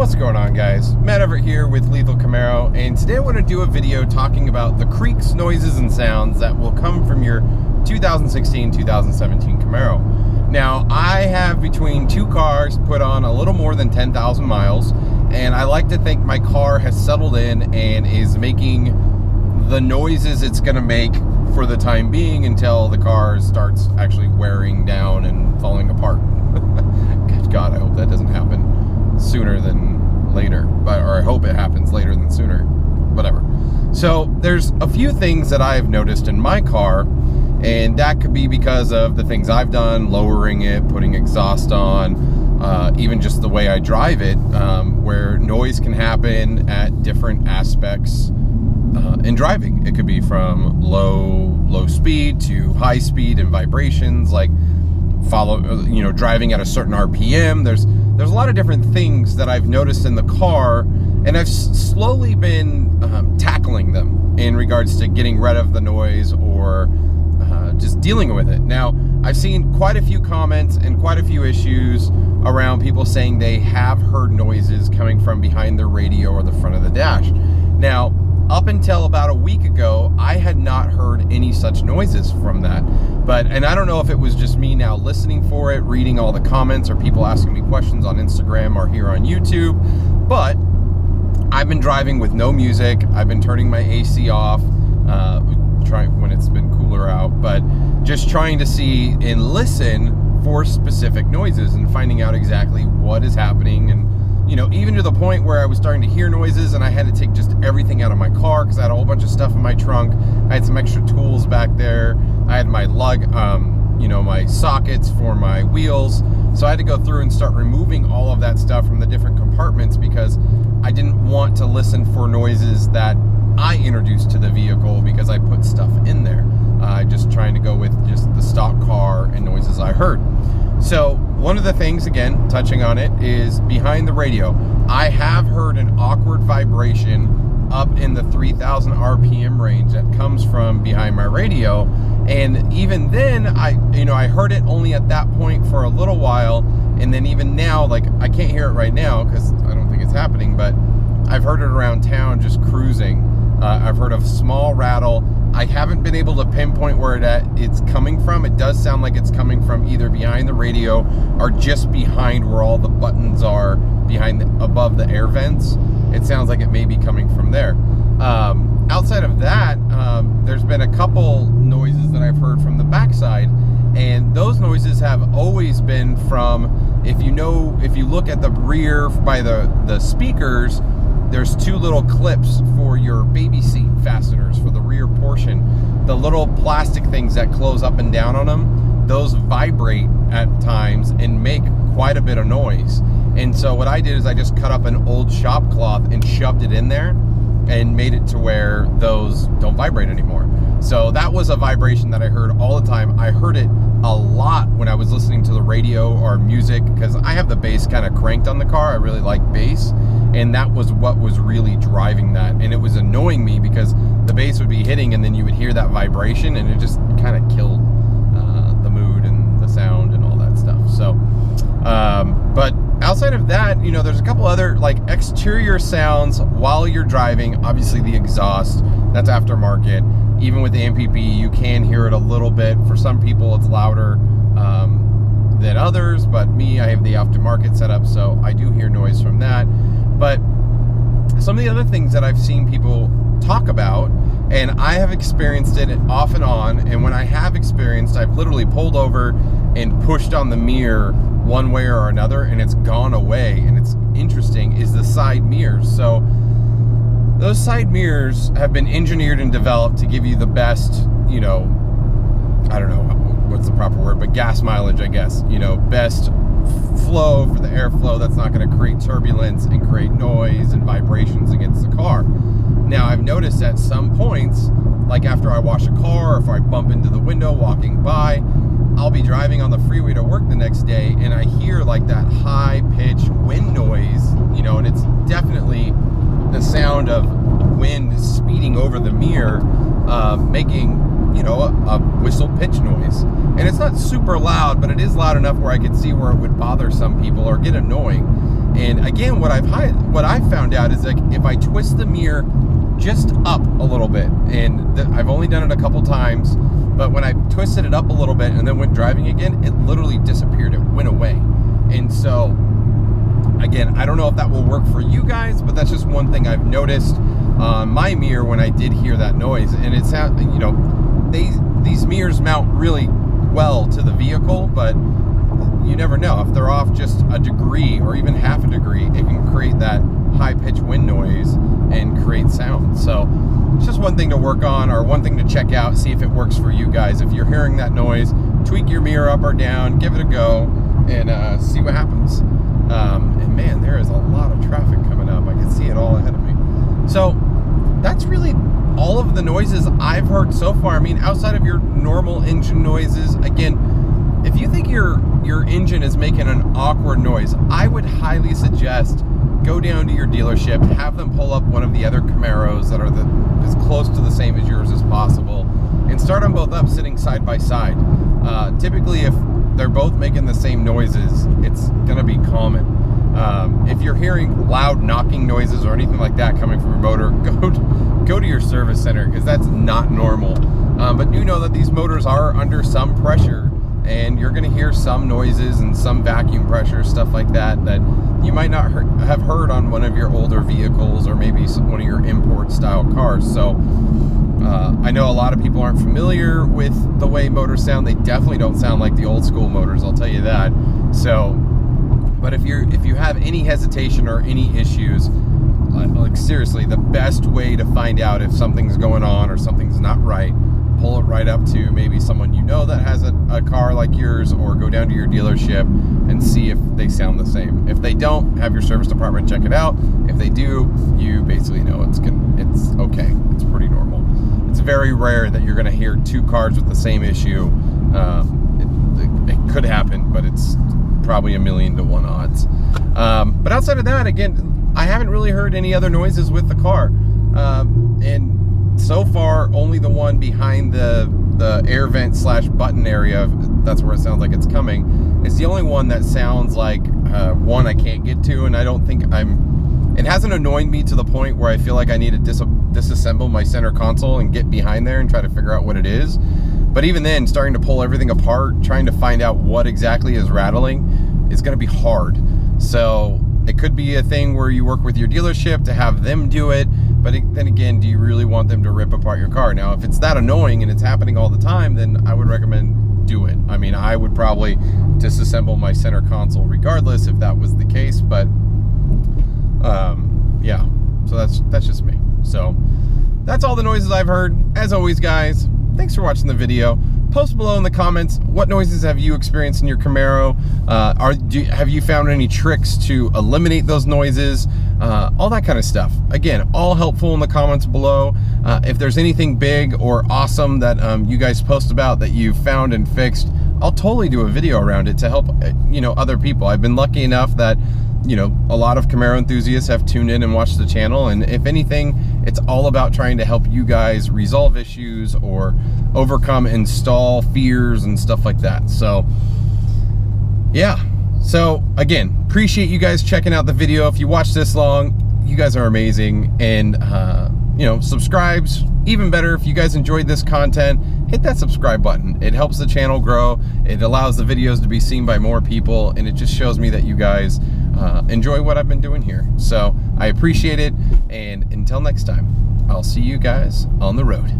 What's going on, guys? Matt over here with Lethal Camaro, and today I want to do a video talking about the creaks, noises, and sounds that will come from your 2016-2017 Camaro. Now, I have between two cars put on a little more than 10,000 miles, and I like to think my car has settled in and is making the noises it's going to make for the time being until the car starts actually wearing down and falling apart. Good God, I hope that doesn't happen sooner than later, or I hope it happens later than sooner, whatever. So there's a few things that I've noticed in my car, and that could be because of the things I've done, lowering it, putting exhaust on, even just the way I drive it, where noise can happen at different aspects in driving. It could be from low speed to high speed and vibrations, like driving at a certain RPM. There's a lot of different things that I've noticed in the car, and I've slowly been tackling them in regards to getting rid of the noise or just dealing with it. Now, I've seen quite a few comments and quite a few issues around people saying they have heard noises coming from behind their radio or the front of the dash. Now, up until about a week ago, I had not heard any such noises from that. And I don't know if it was just me now listening for it, reading all the comments, or people asking me questions on Instagram or here on YouTube, but I've been driving with no music. I've been turning my AC off, trying when it's been cooler out, but just trying to see and listen for specific noises and finding out exactly what is happening. And even to the point where I was starting to hear noises and I had to take just everything out of my car because I had a whole bunch of stuff in my trunk. I had some extra tools back there. I had my my sockets for my wheels. So I had to go through and start removing all of that stuff from the different compartments because I didn't want to listen for noises that I introduced to the vehicle because I put stuff in there. Just trying to go with just the stock car and noises I heard. So one of the things, again, touching on it, is behind the radio. I have heard an awkward vibration up in the 3,000 RPM range that comes from behind my radio. And even then, I heard it only at that point for a little while. And then even now, like, I can't hear it right now because I don't think it's happening, but I've heard it around town just cruising. I've heard a small rattle. I haven't been able to pinpoint where it's coming from. It does sound like it's coming from either behind the radio or just behind where all the buttons are, above the air vents. It sounds like it may be coming from there. Outside of that, there's been a couple noises that I've heard from the backside, and those noises have always been from, if you look at the rear by the speakers, there's two little clips for your baby seat fasteners for the rear portion. The little plastic things that close up and down on them, those vibrate at times and make quite a bit of noise. And so what I did is I just cut up an old shop cloth and shoved it in there and made it to where those don't vibrate anymore. So that was a vibration that I heard all the time. I heard it a lot when I was listening to the radio or music because I have the bass kind of cranked on the car. I really like bass, and that was what was really driving that. And it was annoying me because the bass would be hitting and then you would hear that vibration, and it just kind of killed the mood and the sound and all that stuff. So but outside of that, there's a couple other like exterior sounds while you're driving. Obviously the exhaust, that's aftermarket. Even with the MPP, you can hear it a little bit. For some people, it's louder than others, but me, I have the aftermarket setup, so I do hear noise from that. But some of the other things that I've seen people talk about, and I have experienced it off and on, and when I have experienced, I've literally pulled over and pushed on the mirror one way or another, and it's gone away. And it's interesting, is the side mirrors. So those side mirrors have been engineered and developed to give you the best, I don't know what's the proper word, but gas mileage, I guess, best flow for the airflow that's not going to create turbulence and create noise and vibrations against the car. Now, I've noticed at some points, like after I wash a car, or if I bump into the window walking by, I'll be driving on the freeway to work the next day, and I hear like that high-pitched wind noise, and it's definitely the sound of wind speeding over the mirror, making, a whistle pitch noise. And it's not super loud, but it is loud enough where I could see where it would bother some people or get annoying. And again, what I've found out is, like, if I twist the mirror just up a little bit, and I've only done it a couple times, but when I twisted it up a little bit and then went driving again, it literally disappeared. It went away. And so, again, I don't know if that will work for you guys, but that's just one thing I've noticed on my mirror when I did hear that noise. And it's, you know, these mirrors mount really well to the vehicle, but you never know. If they're off just a degree or even half a degree, it can create that high-pitched wind noise and create sound. So it's just one thing to work on, or one thing to check out, see if it works for you guys. If you're hearing that noise, tweak your mirror up or down, give it a go, and see what happens. And man, there is a lot of traffic coming up. I can see it all ahead of me. So that's really all of the noises I've heard so far. I mean, outside of your normal engine noises, again, if you think your engine is making an awkward noise, I would highly suggest go down to your dealership, have them pull up one of the other Camaros that are as close to the same as yours as possible, and start them both up sitting side by side. Typically, if they're both making the same noises, it's gonna be common. If you're hearing loud knocking noises or anything like that coming from your motor, go to your service center, because that's not normal. But do know that these motors are under some pressure, and you're going to hear some noises and some vacuum pressure, stuff like that you might not have heard on one of your older vehicles, or maybe one of your import style cars. So I know a lot of people aren't familiar with the way motors sound. They definitely don't sound like the old school motors, I'll tell you that. So, but if you have any hesitation or any issues, like seriously, the best way to find out if something's going on or something's not right, pull it right up to maybe someone you know that has a car like yours, or go down to your dealership and see if they sound the same. If they don't, have your service department check it out. If they do, you basically know it's okay. It's pretty normal. It's very rare that you're going to hear two cars with the same issue. It could happen, but it's probably 1,000,000 to 1 odds. But outside of that, again, I haven't really heard any other noises with the car. And so far, only the one behind the air vent / button area, that's where it sounds like it's coming, is the only one that sounds like one I can't get to. And I don't think it hasn't annoyed me to the point where I feel like I need to disassemble my center console and get behind there and try to figure out what it is. But even then, starting to pull everything apart, trying to find out what exactly is rattling, is going to be hard. So it could be a thing where you work with your dealership to have them do it, but then again, do you really want them to rip apart your car? Now, if it's that annoying and it's happening all the time, then I would recommend do it. I mean, I would probably disassemble my center console regardless if that was the case, but yeah, so that's just me. So that's all the noises I've heard. As always, guys, thanks for watching the video. Post below in the comments, what noises have you experienced in your Camaro? Have you found any tricks to eliminate those noises? All that kind of stuff. Again, all helpful in the comments below. If there's anything big or awesome that you guys post about that you found and fixed, I'll totally do a video around it to help other people. I've been lucky enough that a lot of Camaro enthusiasts have tuned in and watched the channel, and if anything, it's all about trying to help you guys resolve issues or overcome install fears and stuff like that. So yeah, so again, appreciate you guys checking out the video. If you watched this long, you guys are amazing. And subscribe's even better. If you guys enjoyed this content, hit that subscribe button. It helps the channel grow. It allows the videos to be seen by more people, and it just shows me that you guys enjoy what I've been doing here. So I appreciate it, and until next time, I'll see you guys on the road.